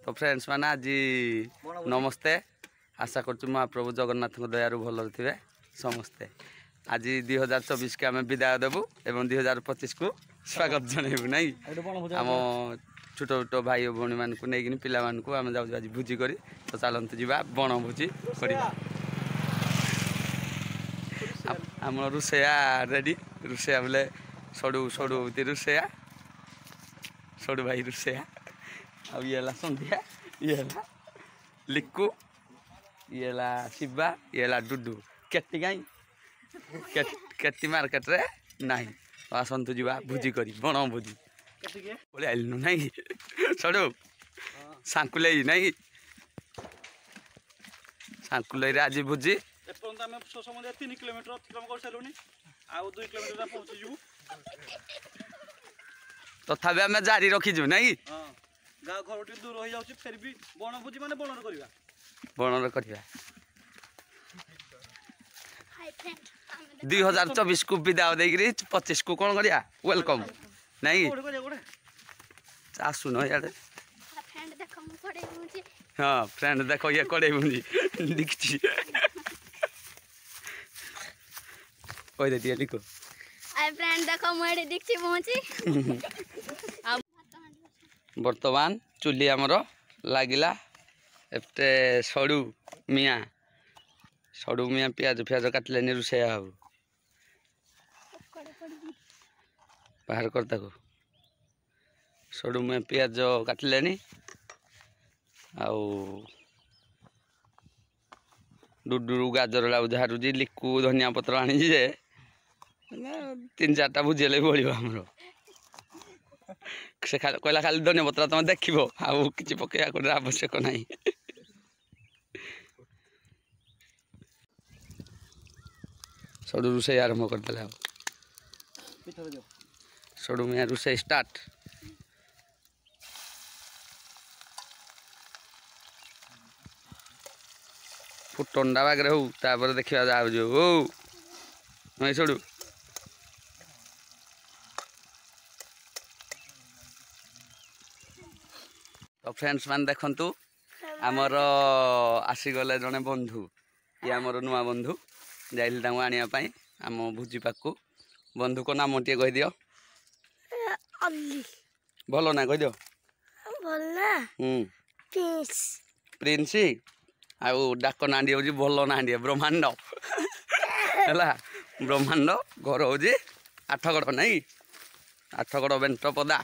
तो फ्रेंड्स मैंने आज नमस्ते आशा कर महाप्रभु जगन्नाथ दयारू भल थे समस्ते। आज 2024 के आम विदाय देवु एवं 2025 को स्वागत जनइबू ना आम छोट छोट भाई भौणी मान नहीं पिला आम जाऊँ आज भोजी कर तो चलतु जा बण भोजी आम रोषया रेडी रोषया बोले सड़ू सड़ू रोषया सड़ू भाई रोषया ये संध्या ये लिक्कू ये शिवा ये डुडू केटी गाई केटी मार्केट रे नहीं आसतु जा भोजी कर बण भोजी बोले आइलु ना सड़ू सांकुल नहीं सांकुल आज भोजी 3 किलोमीटर अतिक्रम कर सारूनी आउ 2 किलोमीटर पहुंची जू तथापि आम जारी रखीजु नहीं गाँ घर दूर हो जाऊँ फिर भी बण भोजी माने बणर करवा बणर करवा 2024 को विदा देकरी 25 को कौन करिया वेलकम नहीं आसुन इे हाँ फ्रेंड देख ये कड़े बुझी दिखी कह दे दिए लिखो फ्रेंड देखो मुझे दिखी पहुंची बर्तमान चुली आमर लगिला एते सड़ू मिया पियाज फियाज काटले रोषेया हब बाहर कर सड़ू मिया पियाज काटले डुडू गाजर लाउ झारुजी लिक्कू धनिया पत्र आनी जे 3-4टा भुजिले बढ़ आमर से कहला खाली धनिया पत्र तुम देख आउ कि पकड़ा कर आवश्यक ना सड़ू रोषे आरंभ करदे सड़ू मिया रोषे स्टार्ट फुटंडा बागे हो देखा जा हो नहीं सड़ू तो फ्रेंड्स मान देखु आमर आसीगले जड़े बंधु ये आमर नुआ बंधु जाइल आने आम भोजी पाक बंधु को नाम टे कह दियो भल ना कह दियो प्रिंस आउ डाक ना हूँ भल ना ब्रह्मांड है ब्रह्मांड घर हूँ 8गड़ नहीं 8गड़ बेंट पदा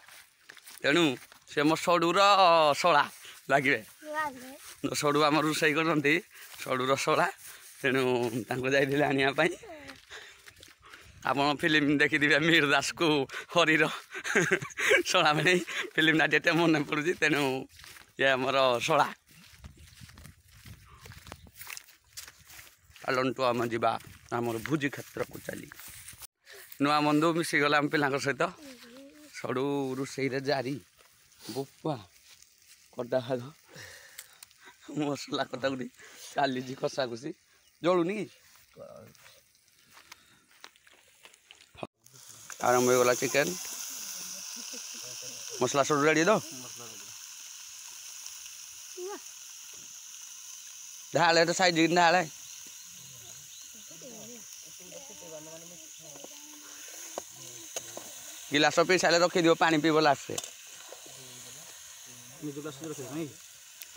तेणु से मो सड़ूर शला लगे सड़ू आम रोषे करती सड़ूर शला तेणु जाइए आने आप फिल्म देखिए मीर दास को हरीर शला नहीं फिल्म टे मन पड़ी तेणु ये आमर शला चलतु आम जा आम भोजी क्षेत्र को चली नुआ बंधु मिसीगला आम पिला सहित सड़ू रोषे जारी बुपा कटा भाग मसला कटा गुटी चली कषा कषि जलुनी आरंभ हो गला चिकेन मसला सब रेडी दो ढाले तो साइड ढाले गिलास पी सारे रखी दियो पानी पीब लास्ट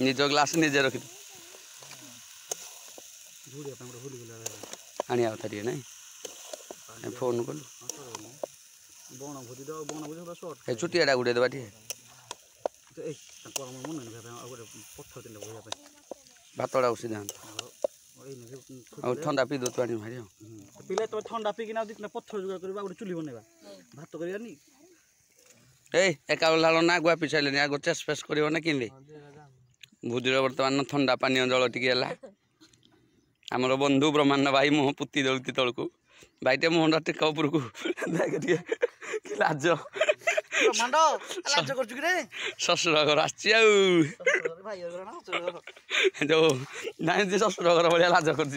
निज ग्लास निजे रखी आने था टे ना फोन कलु छुटिया गुड़े देवा टे भातटा उसी ठंडा पी दो तो आनी भारी पिले तो ठंडा पी किना पत्थर जुगाड़ करबा गोटे चुली बनैबा भात करियानी एका लाल ना गुआ पिछाइले आग चेस फेस कर भोजीर बर्तमान ठंडा पानी जल टी आमर बंधु ब्रह्मांड भाई मुह पुती दौती तलू भाई टे मुहटा टेका उपर को लाज शशुर घर आसो ना शशुर घर भाया लाज कर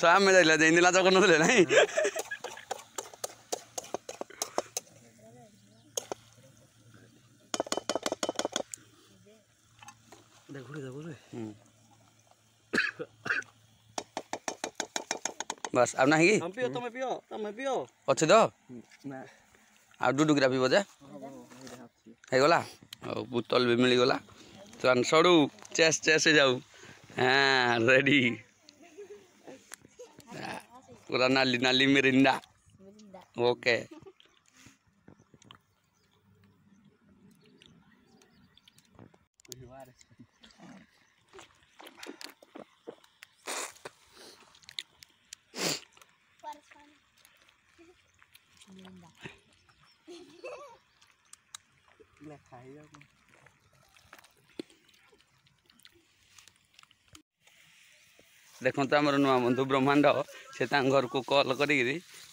आम जाइला लाज कर ना बस अब ना कि पियो तमे पियो अच्छे तो आ डुडुकिरा पीब जे ହେଇଗଲା ଆଉ ବୋତଲ ବି ମିଳିଗଲା ଚାନ୍ ସଡ଼ୁ ଚେସ୍ ଚେସ୍ ଯାଉ हाँ रेडी पूरा नाली नाली मिरिंडा ओके देखो तो आम नुआ बंधु ब्रह्मांड से घर को कॉल करी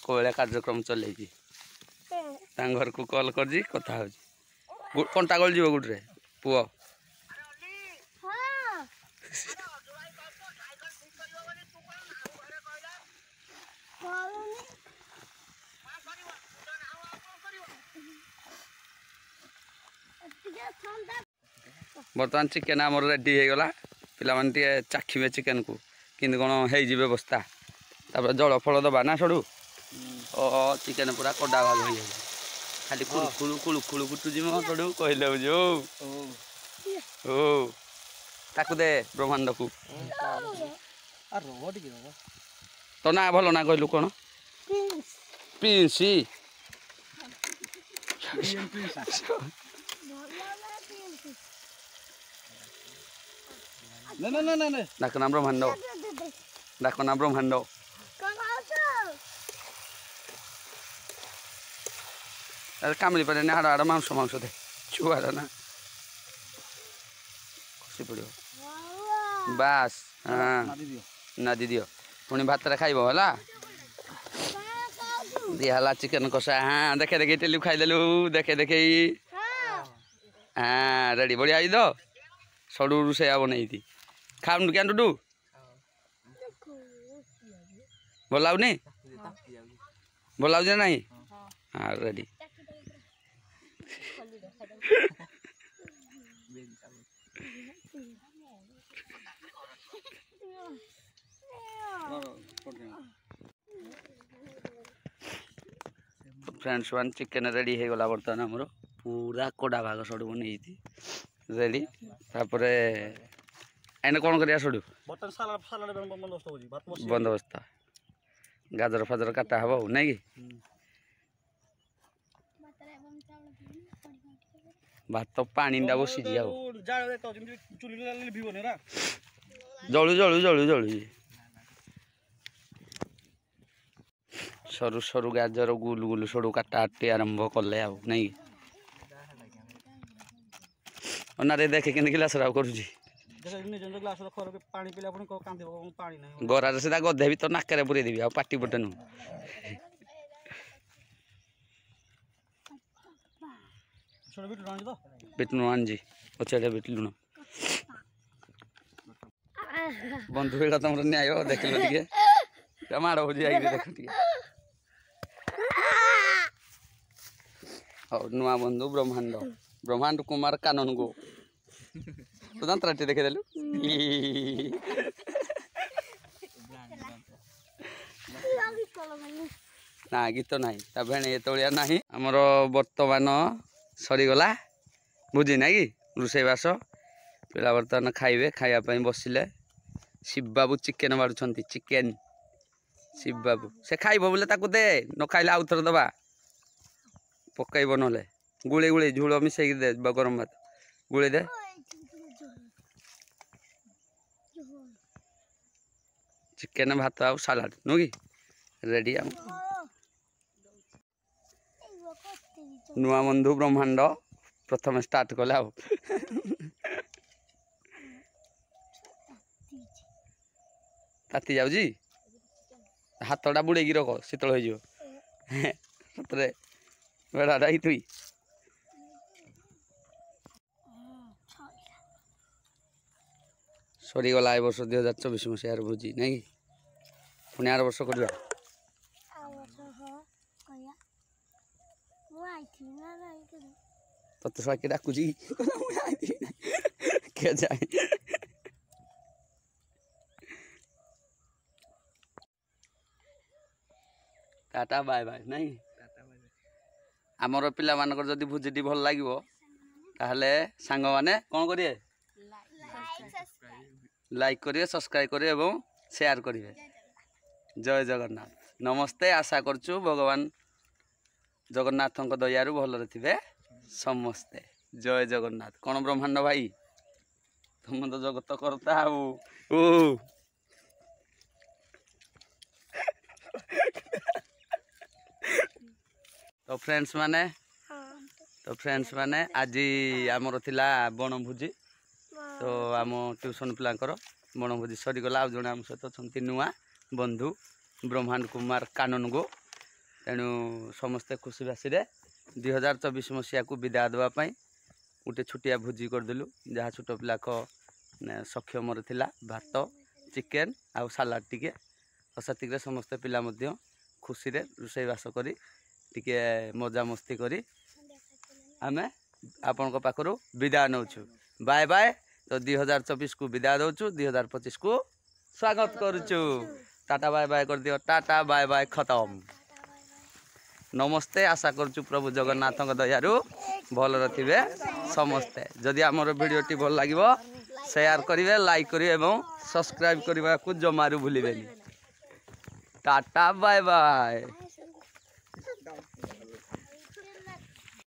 कोलिया कार्यक्रम चलैची घर को कॉल कर कथा हो कंटा गल जीव गुड्रे पुओ बर्तमान चिकेन आमर रेडी हो गला पिला माने टे चाखिबे चिकेन को किंतु कौन है व्यवस्था तापर जल फल दबा ना सड़ू ओ चिकेन पूरा कड़ा भाग हो खाली कुलु कुलु कुलु कुलु कुटुजी मो सड़ू कहले बुझो ओ ताकू दे ब्रह्मांड को तो ना भल ना कहलु कौन प्रिंसी डाक ना ब्रह्मांड डाक ना ब्रह्मांड कामली पे हाड़ हाड़ मांस मांस दे छुआर ना खसी पड़ो बास हाँ नादी दियो पुणी भात खाइब है दिहला चिकेन कषा हाँ देखे देखे टेलु खाईदेलु देखे देखे हाँ रेडी बढ़िया आई दो सड़ू से बनई थी खाऊ क्या टुटू भल लगुनि भल लगुच ना हाँ ready friends one chicken ready हो गला बर्तमान आमर पूरा कड़ा भाग सड़ू बन रेडी तापर एने कौन करिया सड़ू बंदोबस्त गाजर फाजर काटा हम नहीं कि भात पानी बसी जलु जलु जलु जलु सरू सरू गाजर गुल गुल सड़ू काटा आटे आरंभ कले आ नहीं रे देखे के गिलास करुची गरार सीधा गधे भी तो नाक पूरे देवी आ पाटी पटे नु बिट लुण आनी अच्छे बिट लुण बंधु एटा तुम न्याय देख लो टे माड़ हो देख नुआ बंधु ब्रह्मांड ब्रह्मांड कुमार कानन गो तो दांतराटी देखे देलु ना गीत ना ता भेणे तलिया ना आमर बर्तमान सरीगला बुझी ना कि रोषेईबास पिला बर्तमान खाइबे खाइबा बसिले शिव बाबू चिकेन बाड़ुछंती चिकेन शिव बाबू से खाइब बोले ताकू दे न खाइले आउ थर दबा पकईब नले गुले गुले झूल मिसेक दे गरम भात गुले दे चिकेन भात आउ सालाड नु कि रेडी आम नुआ बंधु ब्रह्मांड प्रथम स्टार्ट कले आउ ताती जाऊजी हाथटा बुड़ेकी रख शीतल हो सतरे बेड़ाटा तुई सरीगला ए वर्ष 2024 मसीहार भोजी नहीं पुणी आर वर्ष कर तत्व डाकुची जाए टाटा बाय बाय नहीं आमर पिला मानकर जदि भोजीटी भल लागिव ताहले सांग माने कौन करिए लाइक करिए सब्सक्राइब करिए एवं शेयर करिए जय जगन्नाथ नमस्ते आशा करचु भगवान जगन्नाथ दयारु भलरे थिबे समस्ते जय जगन्नाथ कौन ब्रह्मांड भाई तुम तो जगत करता ओ तो फ्रेंड्स माने आज आमर थिला बनभोजी तो आम ट्यूशन पिलांकर बनभोजी सरीगला आ जड़े आम सहित अच्छा नुआ बंधु ब्रह्मांड कुमार कानूनगो तेणु समस्ते खुशी बासी 2024 मसीहा को विदाय देवाई गोटे छुटिया भोजी करदेलु जहाँ छोट पिला सक्षम थिला भात चिकेन आउ सालाड टिके सेतिक समस्ते पिला खुशी रोषेईवास करी टिके मजा मस्ती करी आमे आपण पाखरु विदाय नौछु बाय बाय तो 2024 को विदाय दौचु 2025 को स्वागत करुचु टाटा बाय बाय कर दियो टाटा बाय बाय खत्म नमस्ते आशा करचु प्रभु जगन्नाथ दयारु भल रे समस्ते जदि आमर वीडियोटी भल लागिवो शेयर करिवे लाइक करिवे एवं सब्सक्राइब करबा को जमारू भूलिबेनी टाटा बाय बाय।